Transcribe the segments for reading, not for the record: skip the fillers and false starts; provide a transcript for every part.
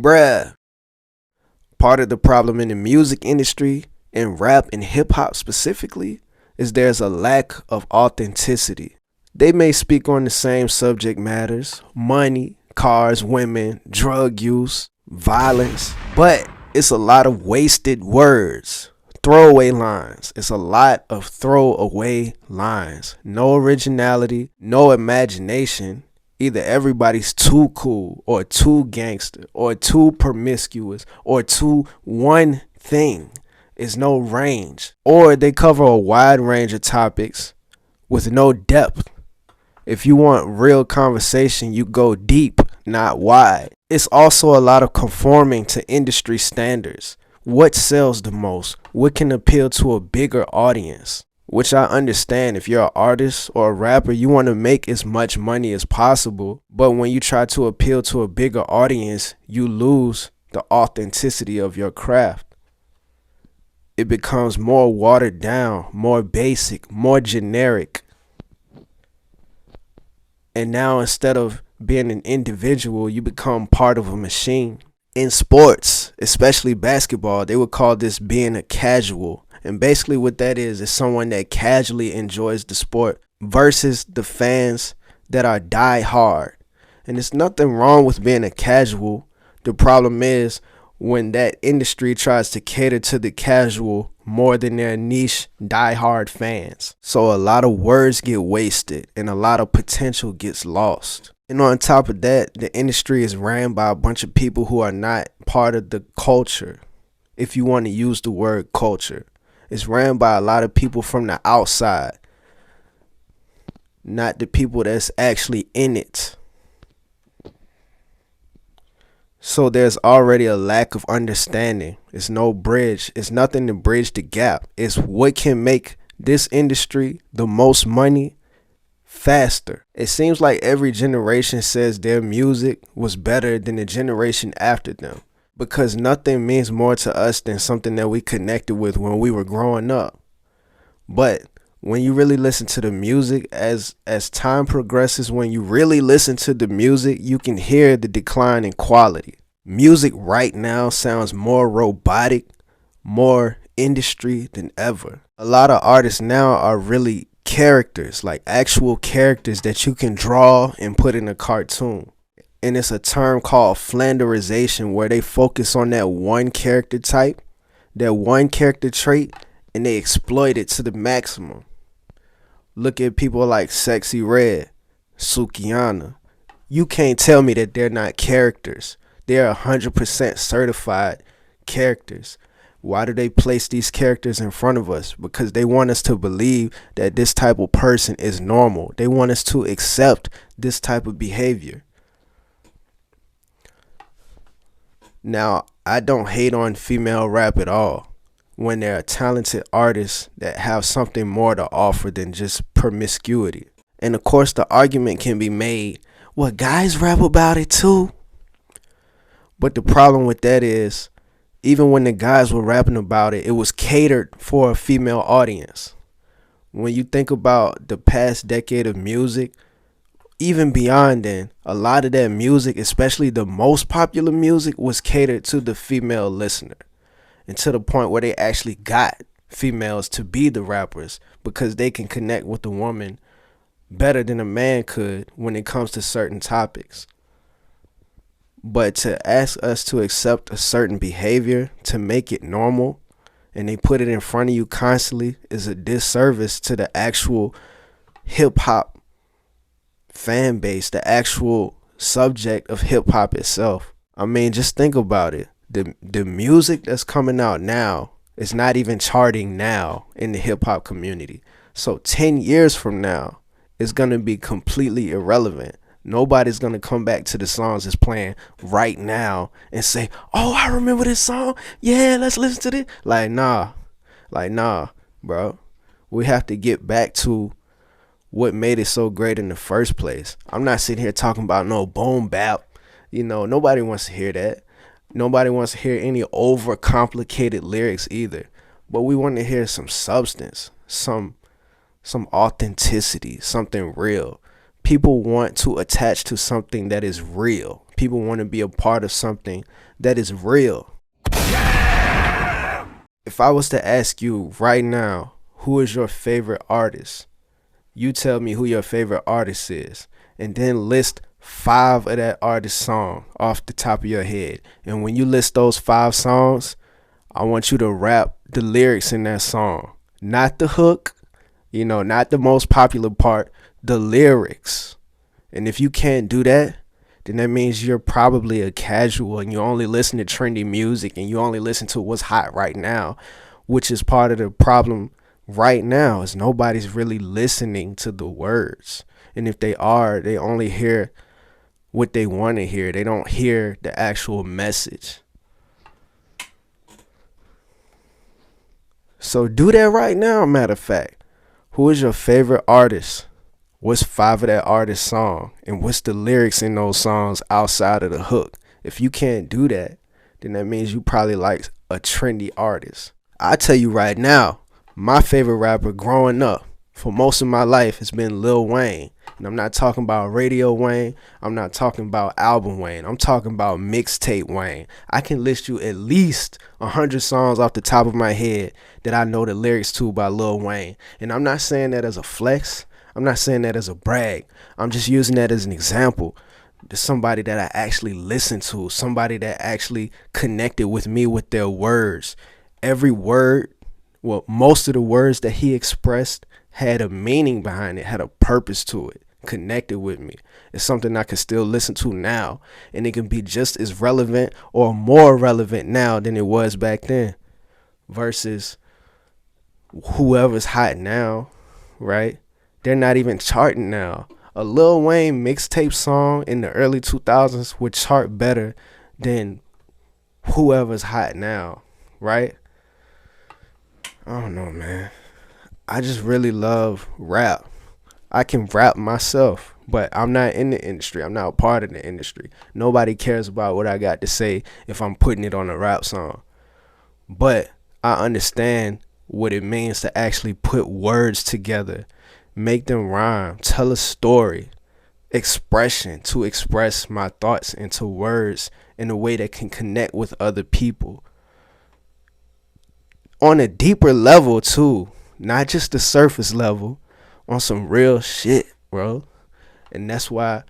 Bruh, part of the problem in the music industry, and rap and hip hop specifically, is there's a lack of authenticity. They may speak on the same subject matters: money, cars, women, drug use, violence, but it's a lot of wasted words, throwaway lines. It's a lot of throwaway lines. No originality, no imagination. Either everybody's too cool or too gangster or too promiscuous or too one thing. Is no range. Or they cover a wide range of topics with no depth. If you want real conversation, you go deep, not wide. It's also a lot of conforming to industry standards. What sells the most? What can appeal to a bigger audience? Which I understand. If you're an artist or a rapper, you want to make as much money as possible. But when you try to appeal to a bigger audience, you lose the authenticity of your craft. It becomes more watered down, more basic, more generic. And now instead of being an individual, you become part of a machine. In sports, especially basketball, they would call this being a casual. And basically what that is someone that casually enjoys the sport versus the fans that are die hard. And there's nothing wrong with being a casual. The problem is when that industry tries to cater to the casual more than their niche die-hard fans. So a lot of words get wasted and a lot of potential gets lost. And on top of that, the industry is ran by a bunch of people who are not part of the culture, if you want to use the word culture. It's ran by a lot of people from the outside, not the people that's actually in it. So there's already a lack of understanding. It's no bridge. It's nothing to bridge the gap. It's what can make this industry the most money faster. It seems like every generation says their music was better than the generation after them, because nothing means more to us than something that we connected with when we were growing up. But when you really listen to the music, as time progresses, when you really listen to the music, you can hear the decline in quality. Music right now sounds more robotic, more industry than ever. A lot of artists now are really characters, like actual characters that you can draw and put in a cartoon. And it's a term called flanderization, where they focus on that one character type, that one character trait, and they exploit it to the maximum. Look at people like Sexy Red, Sukihana. You can't tell me that they're not characters. They're 100% certified characters. Why do they place these characters in front of us? Because they want us to believe that this type of person is normal. They want us to accept this type of behavior. Now, I don't hate on female rap at all when there are talented artists that have something more to offer than just promiscuity. And of course, the argument can be made, well, guys rap about it too. But the problem with that is, even when the guys were rapping about it, it was catered for a female audience. When you think about the past decade of music, even beyond then, a lot of that music, especially the most popular music, was catered to the female listener. And to the point where they actually got females to be the rappers because they can connect with a woman better than a man could when it comes to certain topics. But to ask us to accept a certain behavior, to make it normal, and they put it in front of you constantly, is a disservice to the actual hip-hop fan base, the actual subject of hip-hop itself. I mean, just think about it. The music that's coming out now is not even charting now in the hip-hop community. So 10 years from now, it's going to be completely irrelevant. Nobody's going to come back to the songs that's playing right now and say, oh, I remember this song. Yeah, let's listen to this. Like, nah, bro. We have to get back to what made it so great in the first place. I'm not sitting here talking about no boom bap. You know, nobody wants to hear that. Nobody wants to hear any overcomplicated lyrics either. But we want to hear some substance, some authenticity, something real. People want to attach to something that is real. People want to be a part of something that is real. If I was to ask you right now, who is your favorite artist? You tell me who your favorite artist is, and then list 5 of that artist's song off the top of your head. And when you list those 5 songs, I want you to rap the lyrics in that song. Not the hook, not the most popular part, the lyrics. And if you can't do that, then that means you're probably a casual and you only listen to trendy music and you only listen to what's hot right now, which is part of the problem right now is nobody's really listening to the words. And if they are, they only hear what they want to hear. They don't hear the actual message. So do that right now, matter of fact. Who is your favorite artist? What's 5 of that artist's song? And what's the lyrics in those songs outside of the hook? If you can't do that, then that means you probably like a trendy artist. I tell you right now, my favorite rapper growing up for most of my life has been Lil Wayne. And I'm not talking about Radio Wayne. I'm not talking about album Wayne. I'm talking about mixtape Wayne. I can list you at least 100 songs off the top of my head that I know the lyrics to by Lil Wayne. And I'm not saying that as a flex. I'm not saying that as a brag. I'm just using that as an example. There's somebody that I actually listened to, somebody that actually connected with me with their words. Every word, well, most of the words that he expressed had a meaning behind it, had a purpose to it, connected with me. It's something I can still listen to now, and it can be just as relevant or more relevant now than it was back then versus whoever's hot now, right? They're not even charting now. A Lil Wayne mixtape song in the early 2000s would chart better than whoever's hot now, right? I don't know, man. I just really love rap. I can rap myself, but I'm not in the industry. I'm not a part of the industry. Nobody cares about what I got to say if I'm putting it on a rap song. But I understand what it means to actually put words together, make them rhyme, tell a story, expression, to express my thoughts into words in a way that can connect with other people. On a deeper level too, not just the surface level, on some real shit, bro. And that's why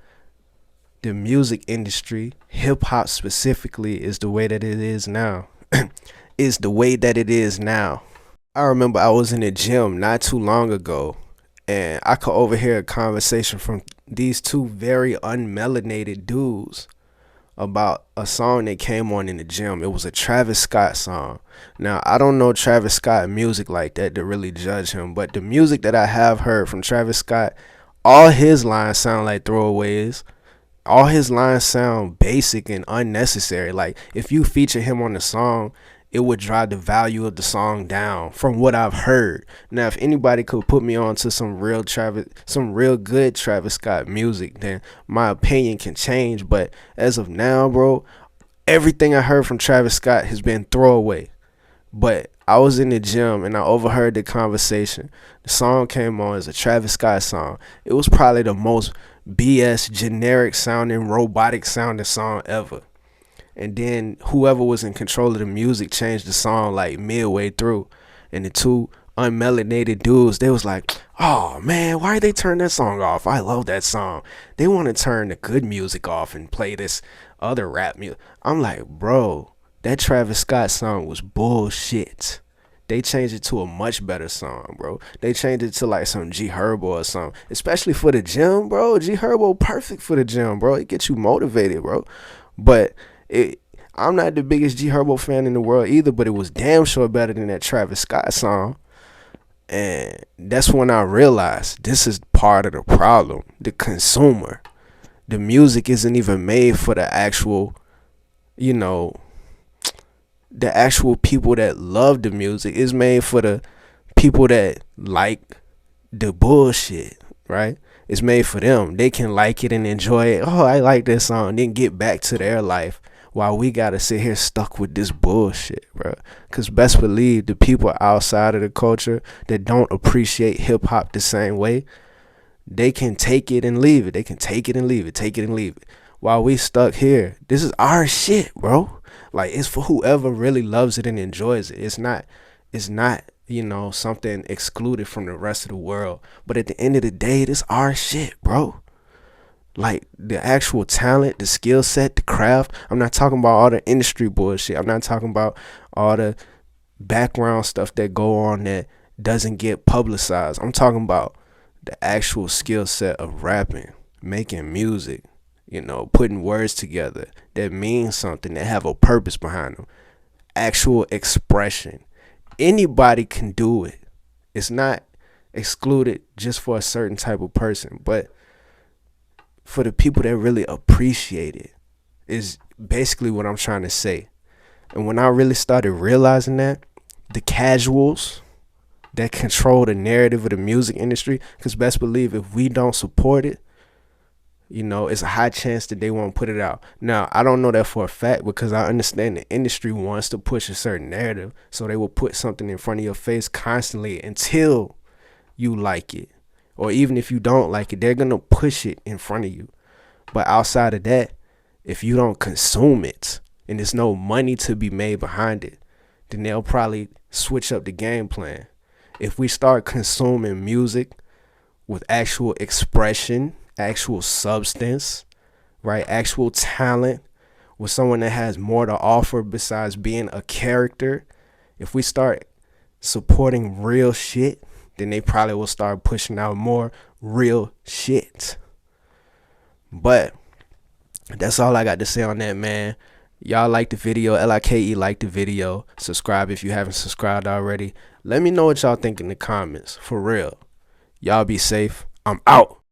the music industry, hip hop specifically, is the way that it is now. Is the way that it is now. I remember I was in the gym not too long ago, and I could overhear a conversation from these 2 very unmelanated dudes about a song that came on in the gym. It was a Travis Scott song. Now, I don't know Travis Scott music like that to really judge him, but the music that I have heard from Travis Scott, all his lines sound like throwaways. All his lines sound basic and unnecessary. Like, if you feature him on the song, it would drive the value of the song down from what I've heard. Now, if anybody could put me on to some real good Travis Scott music, then my opinion can change. But as of now, bro, everything I heard from Travis Scott has been throwaway. But I was in the gym and I overheard the conversation. The song came on as a Travis Scott song. It was probably the most BS, generic sounding, robotic sounding song ever. And then whoever was in control of the music changed the song like midway through. And the 2 unmelanated dudes, they was like, oh man, why did they turn that song off? I love that song. They want to turn the good music off and play this other rap music. I'm like, bro, that Travis Scott song was bullshit. They changed it to a much better song, bro. They changed it to like some G Herbo or something. Especially for the gym, bro. G Herbo perfect for the gym, bro. It gets you motivated, bro. But I'm not the biggest G Herbo fan in the world either, but it was damn sure better than that Travis Scott song. And that's when I realized this is part of the problem. The consumer. The music isn't even made for the actual, the actual people that love the music. It's made for the people that like the bullshit, right? It's made for them. They can like it and enjoy it. Oh, I like this song. Then get back to their life while we got to sit here stuck with this bullshit, bro. Because best believe the people outside of the culture that don't appreciate hip hop the same way, they can take it and leave it. They can take it and leave it, take it and leave it. While we stuck here, this is our shit, bro. Like, it's for whoever really loves it and enjoys it. It's not, something excluded from the rest of the world. But at the end of the day, this our shit, bro. Like, the actual talent, the skill set, the craft. I'm not talking about all the industry bullshit. I'm not talking about all the background stuff that go on that doesn't get publicized. I'm talking about the actual skill set of rapping, making music, putting words together that mean something, that have a purpose behind them. Actual expression. Anybody can do it. It's not excluded just for a certain type of person, but for the people that really appreciate it is basically what I'm trying to say. And when I really started realizing that, the casuals that control the narrative of the music industry, because best believe if we don't support it, it's a high chance that they won't put it out. Now, I don't know that for a fact because I understand the industry wants to push a certain narrative, so they will put something in front of your face constantly until you like it. Or even if you don't like it, they're going to push it in front of you. But outside of that, if you don't consume it and there's no money to be made behind it, then they'll probably switch up the game plan. If we start consuming music with actual expression, actual substance, right? Actual talent, with someone that has more to offer besides being a character, if we start supporting real shit, then they probably will start pushing out more real shit. But that's all I got to say on that, man. Y'all like the video, LIKE like the video. Subscribe if you haven't subscribed already. Let me know what y'all think in the comments. For real. Y'all be safe. I'm out.